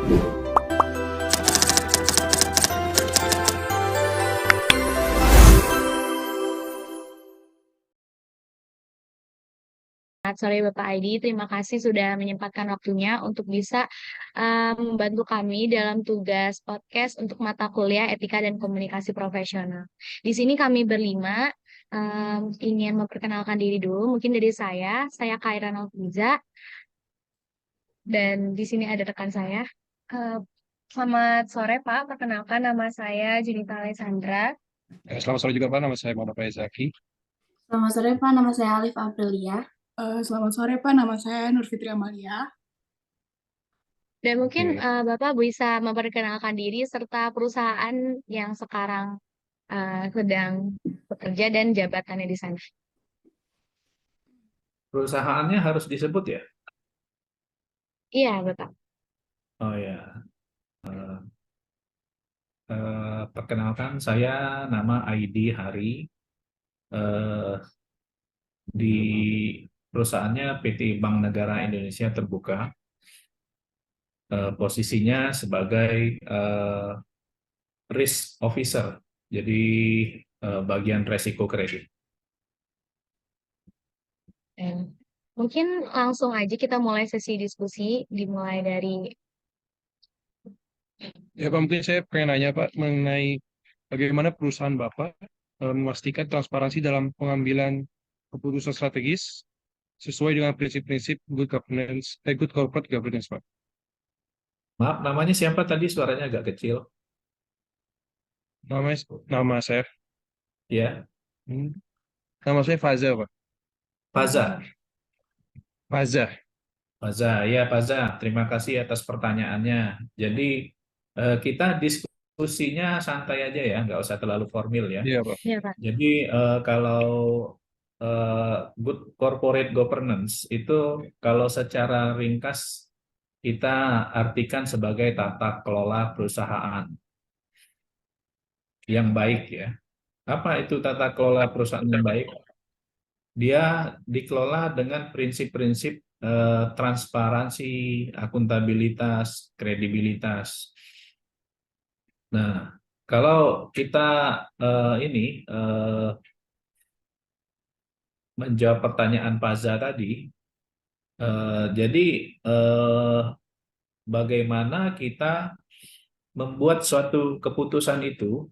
Selamat sore Bapak Aidi, terima kasih sudah menyempatkan waktunya untuk bisa membantu kami dalam tugas podcast untuk mata kuliah Etika dan Komunikasi Profesional. Di sini kami berlima ingin memperkenalkan diri dulu, mungkin dari saya Kaira Nofriza, dan di sini ada rekan saya. Eh, Selamat sore Pak, perkenalkan nama saya Junita Alessandra. Selamat sore juga Pak, nama saya Muhammad Faizaki. Selamat sore Pak, nama saya Alif Aprilia. Selamat sore Pak, nama saya Nur Fitri Amalia. Dan mungkin Oke. Bapak bisa memperkenalkan diri serta perusahaan yang sekarang sedang bekerja dan jabatannya di sana. Perusahaannya harus disebut ya? Iya, Bapak. Oh ya. Perkenalkan, saya nama Aidi Hari. Eh, di perusahaannya PT Bank Negara Indonesia Terbuka. Posisinya sebagai risk officer, jadi bagian resiko kredit. Mungkin langsung aja kita mulai sesi diskusi, dimulai dari Ya Pak, mungkin saya pengen nanya Pak mengenai bagaimana perusahaan Bapak memastikan transparansi dalam pengambilan keputusan strategis sesuai dengan prinsip-prinsip good governance, good corporate governance Pak. Maaf, namanya siapa tadi? Suaranya agak kecil. Nama saya, Ya, nama saya Faza Pak. Faza. Faza. Faza, ya Faza. Terima kasih atas pertanyaannya. Jadi kita diskusinya santai aja ya, nggak usah terlalu formal ya. Iya Pak. ya, Pak. Jadi kalau good corporate governance itu kalau secara ringkas kita artikan sebagai tata kelola perusahaan yang baik ya. Apa itu tata kelola perusahaan yang baik? Dia dikelola dengan prinsip-prinsip transparansi, akuntabilitas, kredibilitas. Nah, kalau kita menjawab pertanyaan Paza tadi, jadi bagaimana kita membuat suatu keputusan itu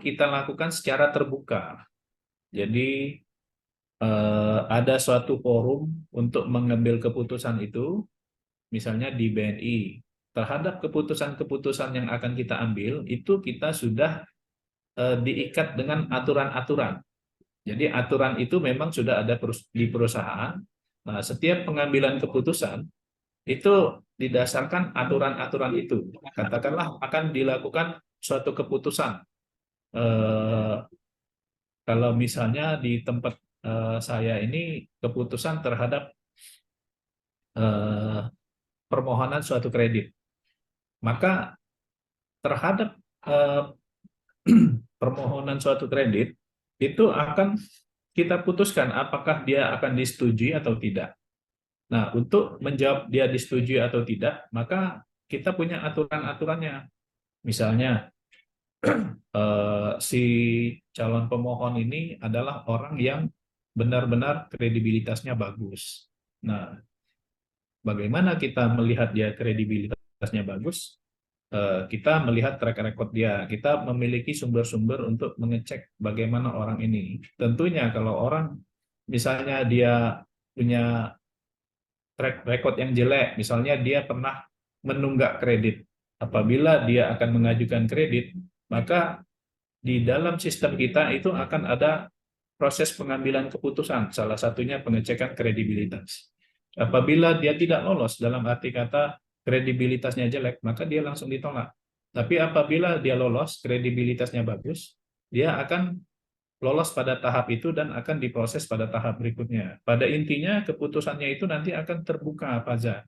kita lakukan secara terbuka. Jadi ada suatu forum untuk mengambil keputusan itu, misalnya di BNI. Terhadap keputusan-keputusan yang akan kita ambil, itu kita sudah diikat dengan aturan-aturan. Jadi aturan itu memang sudah ada di perusahaan. Nah, setiap pengambilan keputusan itu didasarkan aturan-aturan itu. Katakanlah akan dilakukan suatu keputusan. Kalau misalnya di tempat saya ini keputusan terhadap permohonan suatu kredit, maka terhadap permohonan suatu kredit itu akan kita putuskan apakah dia akan disetujui atau tidak. Nah, untuk menjawab dia disetujui atau tidak, maka kita punya aturan-aturannya. Misalnya, si calon pemohon ini adalah orang yang benar-benar kredibilitasnya bagus. Nah, bagaimana kita melihat dia kredibilitasnya bagus? Kita melihat track record dia. Kita memiliki sumber-sumber untuk mengecek bagaimana orang ini. Tentunya kalau orang misalnya dia punya track record yang jelek, misalnya dia pernah menunggak kredit. Apabila dia akan mengajukan kredit, maka di dalam sistem kita itu akan ada proses pengambilan keputusan, salah satunya pengecekan kredibilitas. Apabila dia tidak lolos, dalam arti kata kredibilitasnya jelek, maka dia langsung ditolak. Tapi apabila dia lolos, kredibilitasnya bagus, dia akan lolos pada tahap itu dan akan diproses pada tahap berikutnya. Pada intinya keputusannya itu nanti akan terbuka, Faza.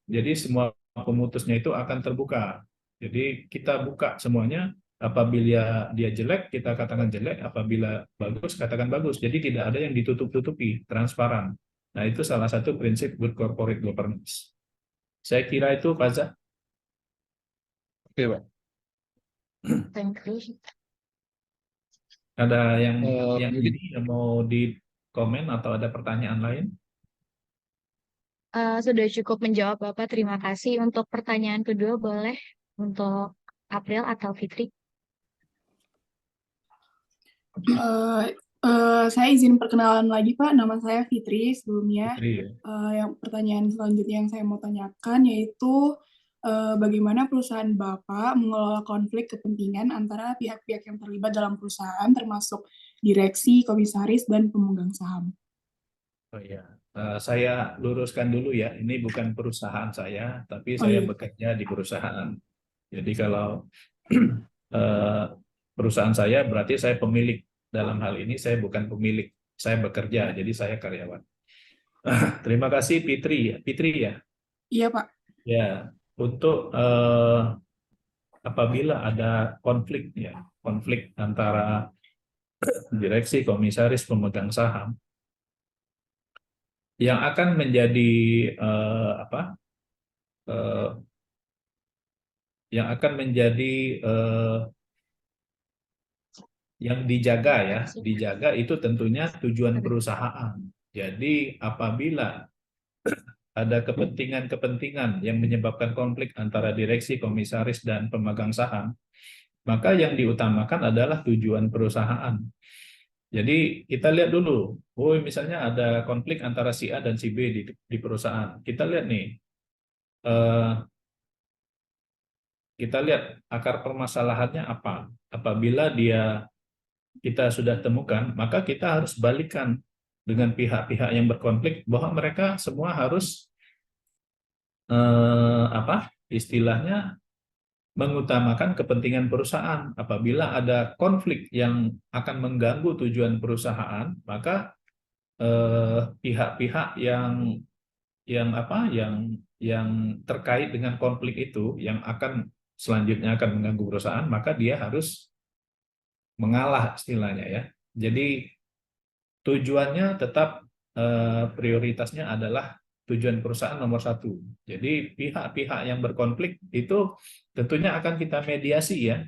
Jadi semua pemutusnya itu akan terbuka. Jadi kita buka semuanya. Apabila dia jelek, kita katakan jelek. Apabila bagus, katakan bagus. Jadi tidak ada yang ditutup-tutupi, transparan. Nah, itu salah satu prinsip good corporate governance. Saya kira itu, Faza. Oke, Pak. Thank you. Ada Mungkin yang mau di komen atau ada pertanyaan lain? Sudah cukup menjawab Bapak. Terima kasih. Untuk pertanyaan kedua boleh untuk April atau Fitri. Eh, saya izin perkenalan lagi, Pak. Nama saya Fitri sebelumnya. Fitri ya. Yang pertanyaan selanjutnya yang saya mau tanyakan yaitu bagaimana perusahaan Bapak mengelola konflik kepentingan antara pihak-pihak yang terlibat dalam perusahaan, termasuk direksi, komisaris, dan pemegang saham. Oh iya. Saya luruskan dulu ya, ini bukan perusahaan saya, tapi Oh saya iya, bekerja di perusahaan. Jadi kalau eh, perusahaan saya berarti saya pemilik. Dalam hal ini saya bukan pemilik, saya bekerja, jadi saya karyawan. Terima kasih Fitri, Fitri ya. iya Pak. Ya, untuk apabila ada konflik ya, konflik antara direksi, komisaris, pemegang saham, yang akan menjadi apa? eh, yang akan menjadi yang dijaga itu tentunya tujuan perusahaan. Jadi apabila ada kepentingan-kepentingan yang menyebabkan konflik antara direksi, komisaris, dan pemegang saham, maka yang diutamakan adalah tujuan perusahaan. Jadi kita lihat dulu, oh misalnya ada konflik antara si A dan si B di perusahaan. Kita lihat nih, eh, kita lihat akar permasalahannya apa. Apabila kita sudah temukan, maka kita harus balikan dengan pihak-pihak yang berkonflik bahwa mereka semua harus apa istilahnya mengutamakan kepentingan perusahaan. Apabila ada konflik yang akan mengganggu tujuan perusahaan, maka pihak-pihak yang terkait dengan konflik itu yang akan selanjutnya akan mengganggu perusahaan, maka dia harus mengalah istilahnya ya. Jadi tujuannya tetap prioritasnya adalah tujuan perusahaan nomor satu. Jadi pihak-pihak yang berkonflik itu tentunya akan kita mediasi ya.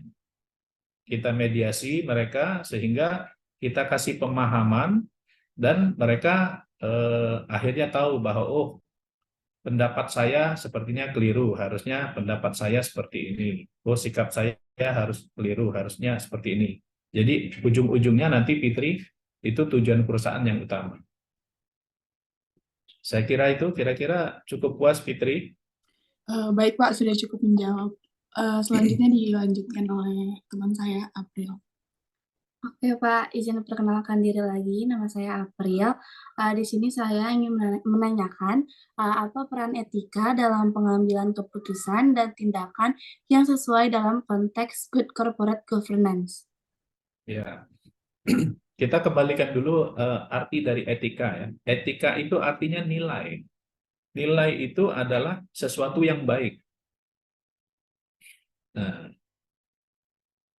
Kita mediasi mereka sehingga kita kasih pemahaman dan mereka akhirnya tahu bahwa oh pendapat saya sepertinya keliru, harusnya pendapat saya seperti ini. Oh sikap saya harus keliru, harusnya seperti ini. Jadi ujung-ujungnya nanti Fitri itu tujuan perusahaan yang utama. Saya kira itu kira-kira cukup puas Fitri. Baik Pak, sudah cukup menjawab. Selanjutnya dilanjutkan oleh teman saya, April. Oke Pak, izin perkenalkan diri lagi. Nama saya April. Di sini saya ingin menanyakan apa peran etika dalam pengambilan keputusan dan tindakan yang sesuai dalam konteks good corporate governance. Ya. Kita kembalikan dulu arti dari etika ya. Etika itu artinya nilai. Nilai itu adalah sesuatu yang baik. Nah,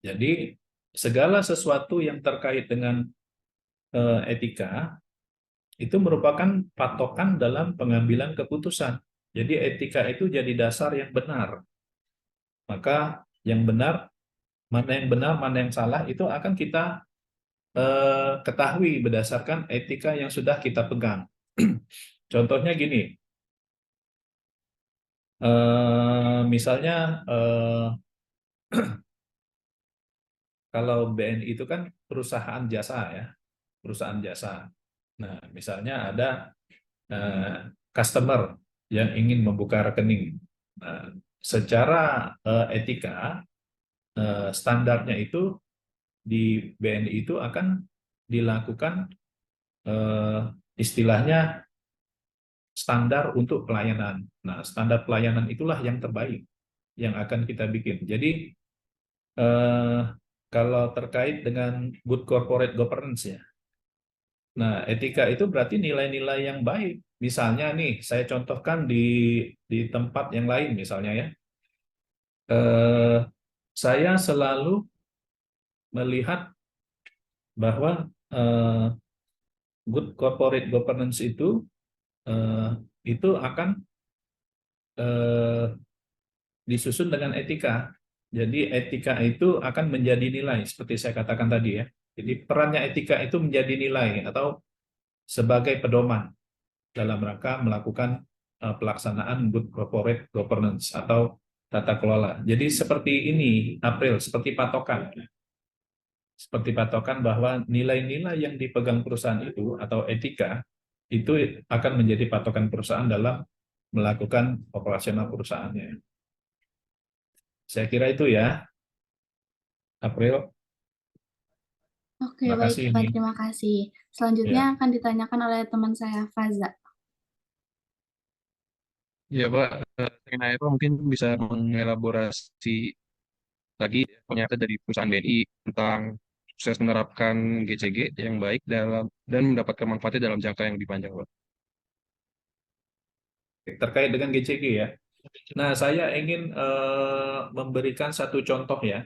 jadi segala sesuatu yang terkait dengan etika itu merupakan patokan dalam pengambilan keputusan. Jadi etika itu jadi dasar yang benar. Maka yang benar, mana yang salah itu akan kita ketahui berdasarkan etika yang sudah kita pegang. Contohnya gini, misalnya kalau BNI itu kan perusahaan jasa ya, perusahaan jasa. Nah, misalnya ada customer yang ingin membuka rekening. Nah, secara etika standarnya itu di BNI itu akan dilakukan istilahnya standar untuk pelayanan. Nah, standar pelayanan itulah yang terbaik yang akan kita bikin. Jadi kalau terkait dengan good corporate governance ya. Nah, etika itu berarti nilai-nilai yang baik. Misalnya nih, saya contohkan di tempat yang lain misalnya ya. Saya selalu melihat bahwa good corporate governance itu akan disusun dengan etika. Jadi etika itu akan menjadi nilai, seperti saya katakan tadi ya. Jadi perannya etika itu menjadi nilai atau sebagai pedoman dalam rangka melakukan pelaksanaan good corporate governance atau tata kelola. Jadi seperti ini, April, seperti patokan. Seperti patokan bahwa nilai-nilai yang dipegang perusahaan itu atau etika itu akan menjadi patokan perusahaan dalam melakukan operasional perusahaannya. Saya kira itu ya, April. Oke, Terima baik kasih Pak, ini. terima kasih. Selanjutnya Ya. akan ditanyakan oleh teman saya, Faza. Ya Pak, mengenai Pak mungkin bisa mengelaborasi lagi pernyataan dari perusahaan BNI tentang sukses menerapkan GCG yang baik dalam dan mendapatkan manfaatnya dalam jangka yang lebih panjang, Pak. Terkait dengan GCG ya. Nah, saya ingin memberikan satu contoh ya.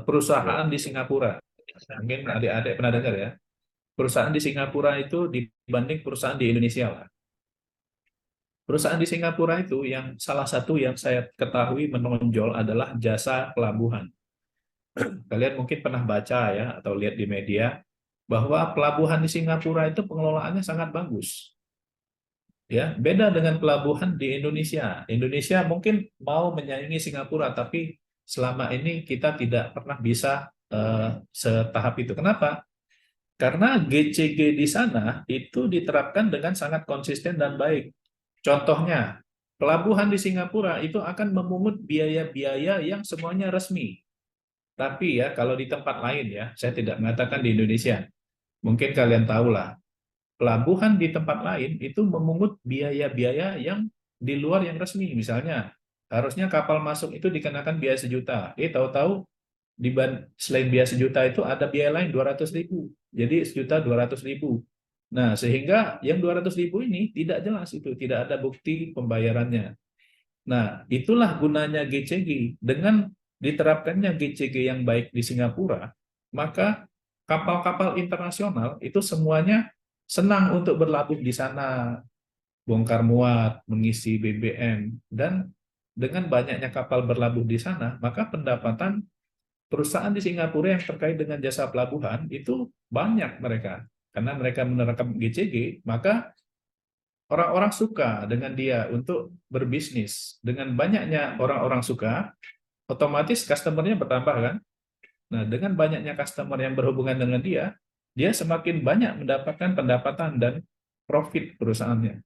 Perusahaan di Singapura. Mungkin adik-adik pernah dengar ya. Perusahaan di Singapura itu dibanding perusahaan di Indonesia lah. Perusahaan di Singapura itu yang salah satu yang saya ketahui menonjol adalah jasa pelabuhan. Kalian mungkin pernah baca ya atau lihat di media bahwa pelabuhan di Singapura itu pengelolaannya sangat bagus. Ya, beda dengan pelabuhan di Indonesia. Indonesia mungkin mau menyaingi Singapura, tapi selama ini kita tidak pernah bisa setahap itu. Kenapa? Karena GCG di sana itu diterapkan dengan sangat konsisten dan baik. Contohnya, pelabuhan di Singapura itu akan memungut biaya-biaya yang semuanya resmi. Tapi ya, kalau di tempat lain ya, saya tidak mengatakan di Indonesia. Mungkin kalian tahulah, pelabuhan di tempat lain itu memungut biaya-biaya yang di luar yang resmi. Misalnya, harusnya kapal masuk itu dikenakan biaya 1 juta. Tahu-tahu selain biaya 1 juta itu ada biaya lain 200.000. Jadi 1.200.000. Nah, sehingga yang 200.000 ini tidak jelas itu, tidak ada bukti pembayarannya. Nah, itulah gunanya GCG. Dengan diterapkannya GCG yang baik di Singapura, maka kapal-kapal internasional itu semuanya senang untuk berlabuh di sana, bongkar muat, mengisi BBM, dan dengan banyaknya kapal berlabuh di sana, maka pendapatan perusahaan di Singapura yang terkait dengan jasa pelabuhan itu banyak mereka. Karena mereka menerapkan GCG, maka orang-orang suka dengan dia untuk berbisnis. Dengan banyaknya orang-orang suka, otomatis customer-nya bertambah kan? Nah, dengan banyaknya customer yang berhubungan dengan dia, dia semakin banyak mendapatkan pendapatan dan profit perusahaannya.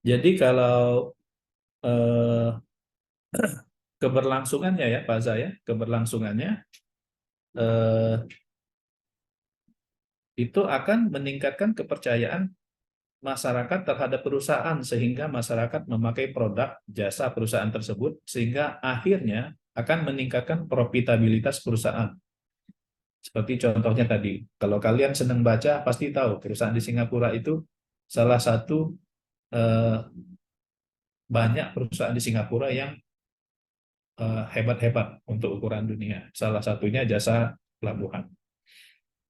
Jadi kalau keberlangsungannya ya, Pak Zaya, keberlangsungannya itu akan meningkatkan kepercayaan masyarakat terhadap perusahaan sehingga masyarakat memakai produk jasa perusahaan tersebut sehingga akhirnya akan meningkatkan profitabilitas perusahaan. Seperti contohnya tadi, kalau kalian senang baca pasti tahu perusahaan di Singapura itu salah satu banyak perusahaan di Singapura yang hebat-hebat untuk ukuran dunia. Salah satunya jasa pelabuhan.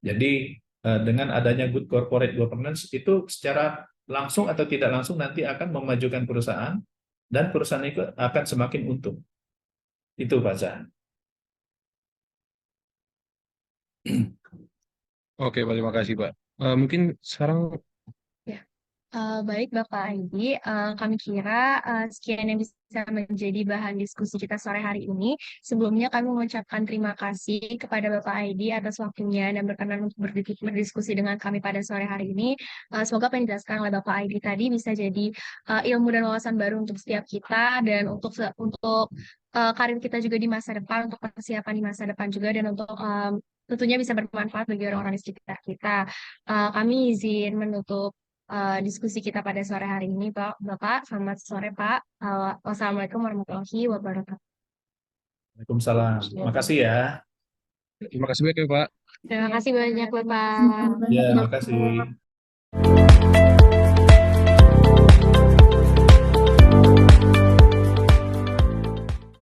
Jadi dengan adanya good corporate governance itu secara langsung atau tidak langsung nanti akan memajukan perusahaan dan perusahaan itu akan semakin untung. Itu Pak Zah. Oke, Pak, terima kasih, Pak. Mungkin sekarang Baik Bapak Aidi, kami kira sekian yang bisa menjadi bahan diskusi kita sore hari ini. Sebelumnya kami mengucapkan terima kasih kepada Bapak Aidi atas waktunya dan berkenan untuk berdiskusi dengan kami pada sore hari ini. Semoga apa yang dijelaskan oleh Bapak Aidi tadi bisa jadi ilmu dan wawasan baru untuk setiap kita dan untuk karir kita juga di masa depan, untuk persiapan di masa depan juga dan untuk tentunya bisa bermanfaat bagi orang-orang di sekitar kita. Kami izin menutup diskusi kita pada sore hari ini, Pak. Bapak, selamat sore, Pak. Wassalamualaikum warahmatullahi wabarakatuh. Waalaikumsalam. Makasih ya. terima kasih banyak ya, Pak. Terima kasih banyak, Bapak. Terima kasih Ya, banyak, makasih. Bapak.